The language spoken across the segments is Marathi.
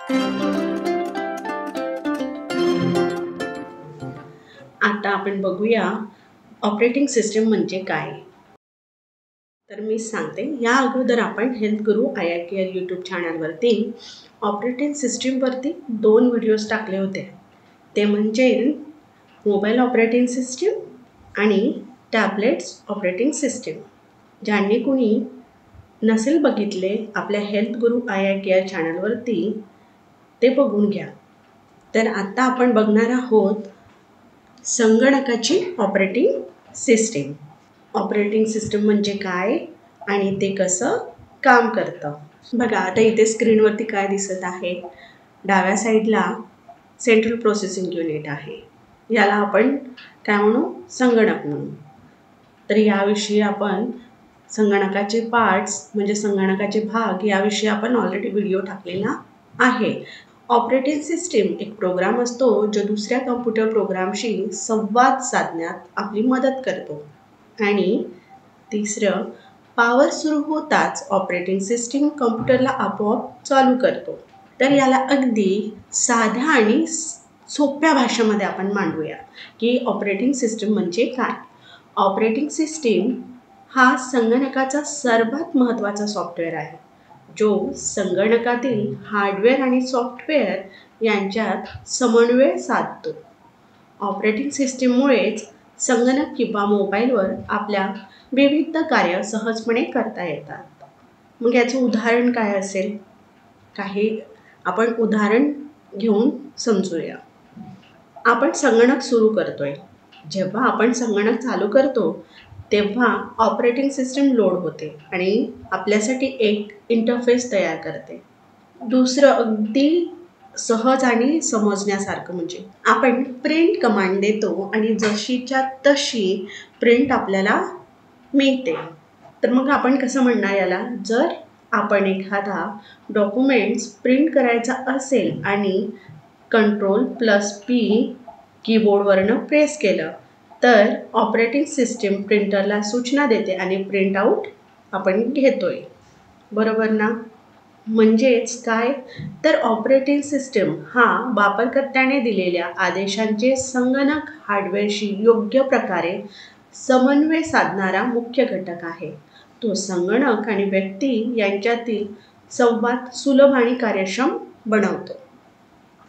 आता आपण बघूया ऑपरेटिंग सिस्टीम म्हणजे काय. तर मी सांगते. या अगोदर आपण हेल्थ गुरु IITR यूट्यूब चॅनलवरती ऑपरेटिंग सिस्टीमवरती 2 व्हिडिओज टाकले होते. ते म्हणजे मोबाईल ऑपरेटिंग सिस्टीम आणि टॅबलेट्स ऑपरेटिंग सिस्टीम. ज्यांनी कुणी नसेल बघितले आपल्या हेल्थ गुरु IITR चॅनलवरती ते बघून घ्या. तर आता आपण बघणार आहोत संगणकाची ऑपरेटिंग सिस्टीम. ऑपरेटिंग सिस्टीम म्हणजे काय आणि ते कसं काम करतं. बघा आता इथे स्क्रीनवरती काय दिसत आहे. डाव्या साईडला सेंट्रल प्रोसेसिंग युनिट आहे. याला आपण काय म्हणू, संगणक म्हणू. तर याविषयी आपण संगणकाचे पार्ट्स म्हणजे संगणकाचे भाग याविषयी आपण ऑलरेडी व्हिडिओ टाकलेला आहे. ऑपरेटिंग सिस्टीम एक प्रोग्राम असतो जो दुसऱ्या कम्प्युटर प्रोग्रामशी संवाद साधण्यात आपली मदत करतो. आणि तिसरं, पॉवर सुरू होताच ऑपरेटिंग सिस्टीम कम्प्युटरला आपोआप चालू करतो. तर याला अगदी साध्या आणि सोप्या भाषेमध्ये आपण मांडूया की ऑपरेटिंग सिस्टीम म्हणजे काय. ऑपरेटिंग सिस्टीम हा संगणकाचा सर्वात महत्त्वाचा सॉफ्टवेअर आहे जो संगणकातील हार्डवेअर आणि सॉफ्टवेअर यांच्यात समन्वय साधतो. ऑपरेटिंग सिस्टीममुळेच संगणक किंवा मोबाईलवर आपल्या विविध कार्य सहजपणे करता येतात. मग याचं उदाहरण काय असेल, काही आपण उदाहरण घेऊन समजूया. आपण संगणक सुरू करतोय. जेव्हा आपण संगणक चालू करतो तेव्हा ऑपरेटिंग सिस्टीम लोड होते आणि आपल्यासाठी एक इंटरफेस तयार करते. दुसरं अगदी सहज आणि समजण्यासारखं म्हणजे आपण प्रिंट कमांड देतो आणि जशीच्या तशी प्रिंट आपल्याला मिळते. तर मग आपण कसं म्हणणार याला, जर आपण एखादा डॉक्युमेंट्स प्रिंट करायचा असेल आणि Ctrl+P कीबोर्डवरनं प्रेस केलं तर ऑपरेटिंग सिस्टीम प्रिंटरला सूचना देते आणि प्रिंट आउट आपण घेतोय. बरोबर ना. म्हणजेच काय, तर ऑपरेटिंग सिस्टीम हा वापरकर्त्याने दिलेल्या आदेशांचे संगणक हार्डवेअरशी योग्य प्रकारे समन्वय साधणारा मुख्य घटक आहे. तो संगणक आणि व्यक्ती यांच्यातील संवाद सुलभ आणि कार्यक्षम बनवतो.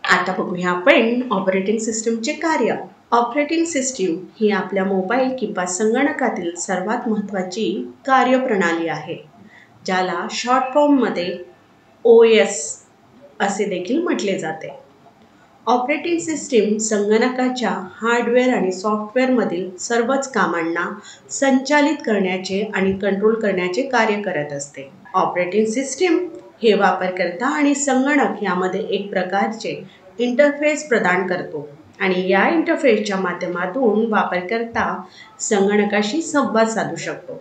आता बघूया आपण ऑपरेटिंग सिस्टीमचे कार्य. ऑपरेटिंग सिस्टीम ही आपल्या मोबाईल किंवा संगणकातील सर्वात महत्त्वाची कार्यप्रणाली आहे, ज्याला शॉर्ट फॉर्ममध्ये OS असे देखील म्हटले जाते. ऑपरेटिंग सिस्टीम संगणकाच्या हार्डवेअर आणि सॉफ्टवेअरमधील सर्वच कामांना संचालित करण्याचे आणि कंट्रोल करण्याचे कार्य करत असते. ऑपरेटिंग सिस्टीम हे वापरकर्ता आणि संगणक यामध्ये एक प्रकारचे इंटरफेस प्रदान करतो आणि या इंटरफेसच्या माध्यमातून वापरकर्ता संगणकाशी संवाद साधू शकतो.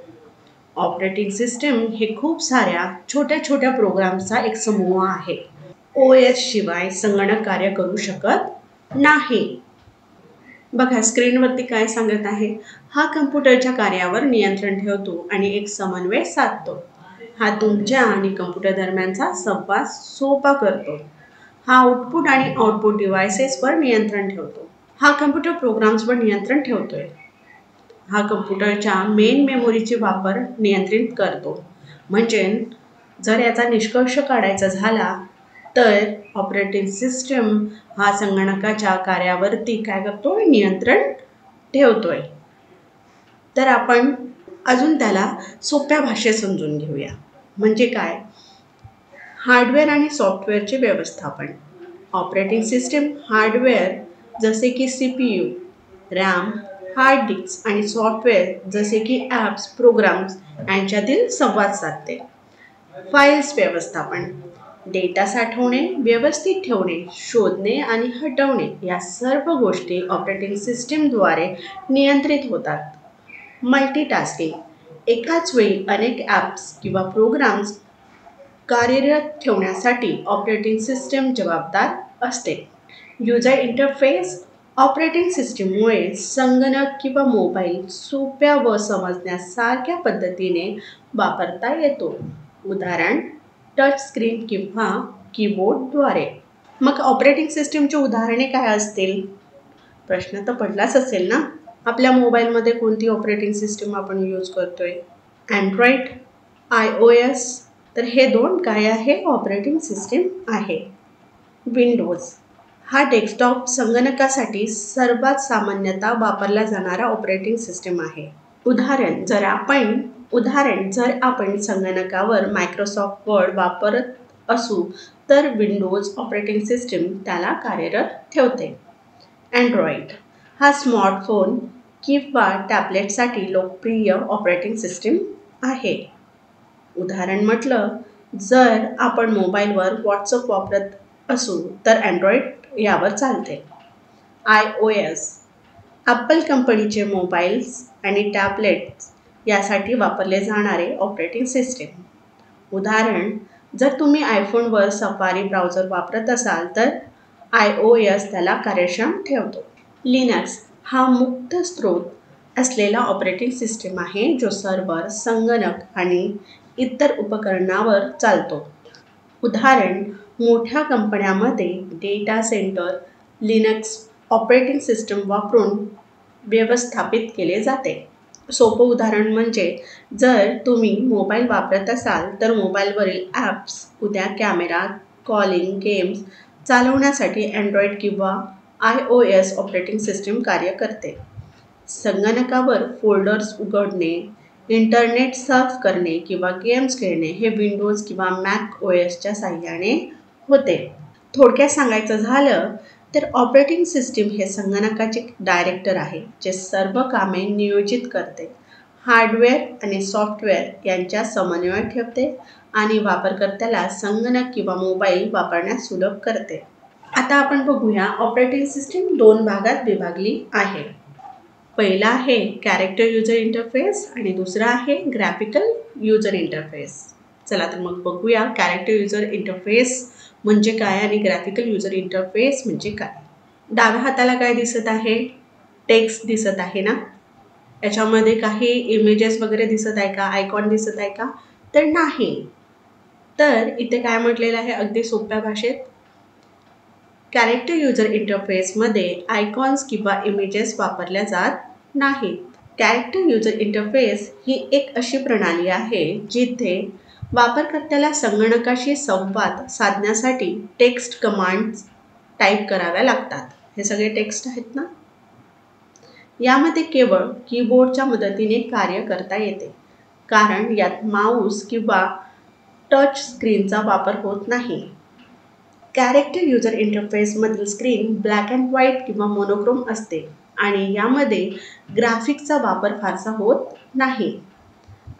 ऑपरेटिंग सिस्टीम हे खूप साऱ्या छोट्या छोट्या प्रोग्राम्सचा एक समूह आहे. OS शिवाय संगणक कार्य करू शकत नाही. बघा स्क्रीनवरती काय सांगत आहे. हा कम्प्युटरच्या कार्यावर नियंत्रण ठेवतो आणि एक समन्वय साधतो. हा तुमच्या आणि कम्प्युटर दरम्यानचा संवाद सोपा करतो. हा आउटपुट आणि आउटपुट डिव्हाइसेसवर नियंत्रण ठेवतो. हा कम्प्युटर प्रोग्राम्सवर नियंत्रण ठेवतोय. हा कम्प्युटरच्या मेन मेमोरीचे वापर नियंत्रित करतो. म्हणजे जर याचा निष्कर्ष काढायचा झाला तर ऑपरेटिंग सिस्टीम हा संगणकाच्या कार्यावरती काय करतोय, नियंत्रण ठेवतोय. तर आपण अजून त्याला सोप्या भाषेत समजून घेऊया. म्हणजे काय, हार्डवेअर आणि सॉफ्टवेअरचे व्यवस्थापन. ऑपरेटिंग सिस्टीम हार्डवेअर जसे की CPU, RAM, हार्ड डिस्क आणि सॉफ्टवेअर जसे की ॲप्स, प्रोग्राम्स यांच्यातील संवाद साधते. फाईल्स व्यवस्थापन, डेटा साठवणे, व्यवस्थित ठेवणे, शोधणे आणि हटवणे या सर्व गोष्टी ऑपरेटिंग सिस्टीमद्वारे नियंत्रित होतात. मल्टीटास्किंग, एकाच वेळी अनेक ॲप्स किंवा प्रोग्राम्स कार्यरत ठेवण्यासाठी ऑपरेटिंग सिस्टीम जबाबदार असते. युजर इंटरफेस, ऑपरेटिंग सिस्टीममुळे संगणक किंवा मोबाईल सोप्या व समजण्यासारख्या पद्धतीने वापरता येतो. उदाहरण, टच स्क्रीन किंवा कीबोर्डद्वारे. मग ऑपरेटिंग सिस्टीमची उदाहरणे काय असतील? प्रश्न तर पडलाच असेल ना. आपल्या मोबाईलमध्ये कोणती ऑपरेटिंग सिस्टीम आपण यूज करतोय? Android, iOS. तर हे दोन काय आहे? ऑपरेटिंग सिस्टीम आहे. विंडोज हा डेस्कटॉप संगणकासाठी सर्वात सामान्यतः वापरला जाणारा ऑपरेटिंग सिस्टीम आहे. उदाहरण जर आपण संगणकावर मायक्रोसॉफ्ट वर्ड वापरत असू तर विंडोज ऑपरेटिंग सिस्टीम त्याला कार्यरत ठेवते. अँड्रॉइड हा स्मार्टफोन किंवा टॅबलेटसाठी लोकप्रिय ऑपरेटिंग सिस्टीम आहे. उदाहरण म्हटलं, जर आपण मोबाईलवर व्हॉट्सअप वापरत असू तर अँड्रॉइड यावर चालते. iOS ॲपल कंपनीचे मोबाईल्स आणि टॅबलेट्स यासाठी वापरले जाणारे ऑपरेटिंग सिस्टीम. उदाहरण, जर तुम्ही आयफोनवर सफारी ब्राउझर वापरत असाल तर iOS त्याला कार्यक्षम ठेवतो. लिनक्स हा मुक्त स्रोत असलेला ऑपरेटिंग सिस्टीम आहे जो सर्व्हर, संगणक आणि इतर उपकरणावर चालतो. उदाहरण, मोठ्या कंपन्यांमध्ये data centre Linux operating system वापरून व्यवस्थापित केले जाते. सोपं उदाहरण म्हणजे जर तुम्ही मोबाईल वापरत असाल तर मोबाईलवरील ॲप्स उद्या कॅमेरा, कॉलिंग, गेम्स चालवण्यासाठी अँड्रॉइड किंवा iOS ऑपरेटिंग सिस्टीम कार्य करते. संगणकावर फोल्डर्स उघडणे, इंटरनेट सर्फ करणे किंवा गेम्स खेळणे हे विंडोज किंवा मॅक OSच्या साहाय्याने होते. थोडक्यात सांगायचं झालं तर ऑपरेटिंग सिस्टीम हे संगणकाचे डायरेक्टर आहे जे सर्व कामे नियोजित करते, हार्डवेअर आणि सॉफ्टवेअर यांच्या समन्वय ठेवते आणि वापरकर्त्याला संगणक किंवा मोबाईल वापरण्यास सुलभ करते. आता आपण बघूया ऑपरेटिंग सिस्टीम दोन भागात विभागली आहे. पहिला आहे कॅरेक्टर युजर इंटरफेस आणि दुसरा आहे ग्राफिकल युजर इंटरफेस. चला तर मग बघूया कॅरेक्टर युजर इंटरफेस म्हणजे काय आणि ग्राफिकल युजर इंटरफेस म्हणजे काय. डाव्या हाताला काय दिसत आहे? टेक्स्ट दिसत आहे ना. याच्यामध्ये काही इमेजेस वगैरे दिसत आहे का? आयकॉन दिसत आहे का? तर नाही. तर इथे काय म्हटलेलं आहे अगदी सोप्या भाषेत? कॅरेक्टर युजर इंटरफेसमध्ये आयकॉन्स किंवा इमेजेस वापरल्या जात नाहीत. कॅरेक्टर युजर इंटरफेस ही एक अशी प्रणाली आहे जिथे वापरकर्त्याला संगणकाशी संवाद साधण्यासाठी टेक्स्ट कमांड्स टाईप कराव्या लागतात. हे सगळे टेक्स्ट आहेत ना. यामध्ये केवळ कीबोर्डच्या मदतीने कार्य करता येते कारण यात माऊस किंवा टच स्क्रीनचा वापर होत नाही. कॅरेक्टर युजर इंटरफेसमधील स्क्रीन ब्लॅक अँड व्हाईट किंवा मोनोक्रोम असते आणि यामध्ये ग्राफिक्सचा वापर फारसा होत नाही.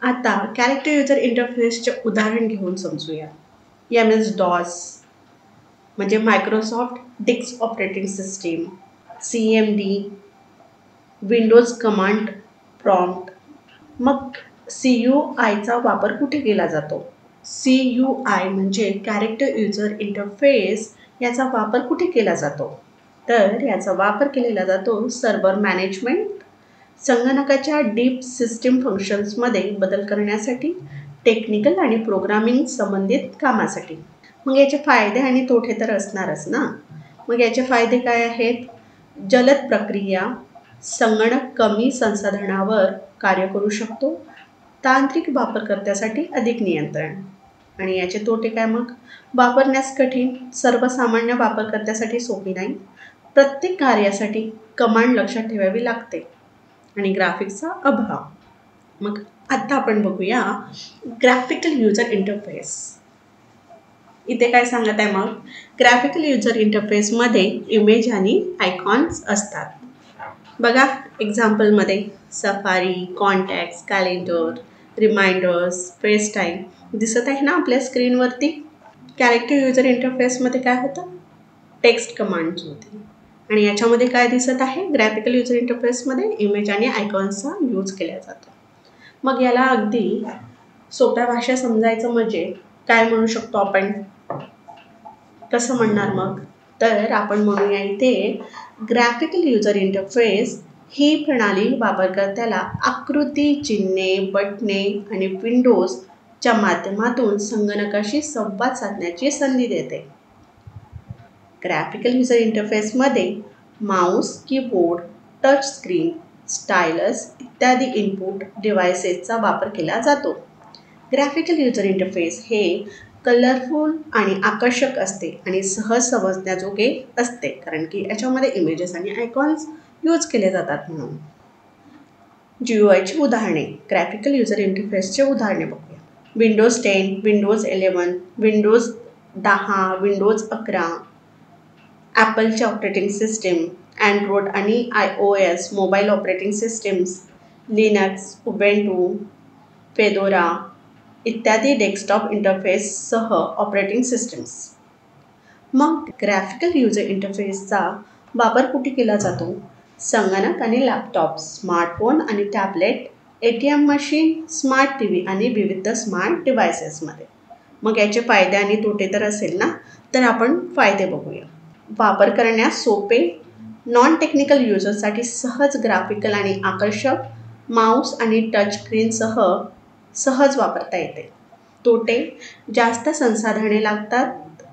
आता कॅरेक्टर युजर इंटरफेसचे उदाहरण घेऊन समजूया. MS-DOS म्हणजे Microsoft disk operating system, CMD, Windows command prompt. मग CUIचा वापर कुठे केला जातो? CUI म्हणजे कॅरेक्टर युजर इंटरफेस याचा वापर कुठे केला जातो? तर याचा वापर केलेला जातो सर्व्हर मॅनेजमेंट, संगणकाच्या डीप सिस्टीम फंक्शन्समध्ये बदल करण्यासाठी, टेक्निकल आणि प्रोग्रामिंग संबंधित कामासाठी. मग याचे फायदे आणि तोटे तर असणारच ना. मग याचे फायदे काय आहेत? जलद प्रक्रिया, संगणक कमी संसाधनावर कार्य करू शकतो, तांत्रिक वापरकर्त्यासाठी अधिक नियंत्रण. आणि याचे तोटे काय मग? वापरण्यास कठीण, सर्वसामान्य वापरकर्त्यासाठी सोपी नाही, प्रत्येक कार्यासाठी कमांड लक्षात ठेवावी लागते आणि ग्राफिक्सचा अभाव. मग आता आपण बघूया ग्राफिकल युजर इंटरफेस. इथे काय सांगत आहे मग? ग्राफिकल युजर इंटरफेसमध्ये इमेज आणि आयकॉन्स असतात. बघा एक्झाम्पलमध्ये Safari, contacts, calendar, reminders, FaceTime दिसत आहे ना आपल्या स्क्रीनवरती. कॅरेक्टर युजर इंटरफेसमध्ये काय होतं? टेक्स्ट कमांड्स होती आणि याच्यामध्ये काय दिसत आहे? ग्राफिकल युजर इंटरफेसमध्ये इमेज आणि आयकॉन्सचा यूज केला जातो. मग याला अगदी सोप्या भाषा समजायचं म्हणजे काय म्हणू शकतो आपण? कसं म्हणणार मग? तर आपण म्हणूया इथे ग्राफिकल युजर इंटरफेस ही प्रणाली वापरकर्त्याला आकृती, चिन्हे, बटणे आणि विंडोजच्या माध्यमातून संगणकाशी संवाद साधण्याची संधी देते. ग्राफिकल युजर इंटरफेसमध्ये Mouse, keyboard, touch screen, stylus इत्यादी इनपुट डिव्हायसेसचा वापर केला जातो. ग्राफिकल युजर इंटरफेस हे कलरफुल आणि आकर्षक असते आणि सहज समजण्याजोगे असते, कारण की याच्यामध्ये इमेजेस आणि आयकॉन्स यूज केले जातात म्हणून. GUIची उदाहरणे. ग्राफिकल युजर इंटरफेसचे उदाहरणे बघूया. विंडोज 10, विंडोज 11, विंडोज 10, विंडोज 11, ॲपलचे ऑपरेटिंग सिस्टीम, अँड्रॉइड आणि iOS mobile operating systems, Linux, Ubuntu, Fedora इत्यादी डेस्कटॉप इंटरफेससह ऑपरेटिंग सिस्टीम्स. मग ग्राफिकल युजर इंटरफेसचा वापर कुठे केला जातो? संगणक आणि लॅपटॉप, स्मार्टफोन आणि tablet, ATM machine, smart TV आणि विविध स्मार्ट डिव्हायसेसमध्ये. मग याचे फायदे आणि तोटे तर असेल ना, तर आपण फायदे बघूया. वापर करण्यास सोपे, नॉन टेक्निकल युजर्ससाठी सहज ग्राफिकल आणि आकर्षक, माऊस आणि टच स्क्रीनसह सहज वापरता येते. तोटे: जास्त संसाधने लागतात.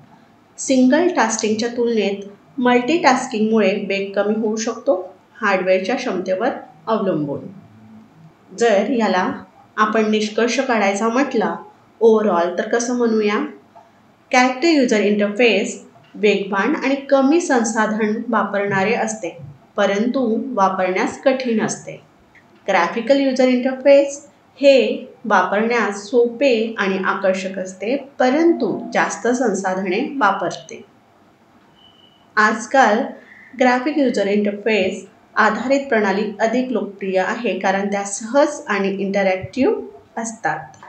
सिंगल टास्किंगच्या तुलनेत मल्टीटास्किंगमुळे वेग कमी होऊ शकतो, हार्डवेअरच्या क्षमतेवर अवलंबून. जर याला आपण निष्कर्ष काढायचा म्हटला ओव्हरऑल तर कसं म्हणूया? कॅरेक्टर युजर इंटरफेस वेगवान आणि कमी संसाधन वापरणारे असते, परंतु वापरण्यास कठीण असते. ग्राफिकल युजर इंटरफेस हे वापरण्यास सोपे आणि आकर्षक असते, परंतु जास्त संसाधने वापरते. आजकाल ग्राफिक युजर इंटरफेस आधारित प्रणाली अधिक लोकप्रिय आहे, कारण त्या सहज आणि इंटरॅक्टिव्ह असतात.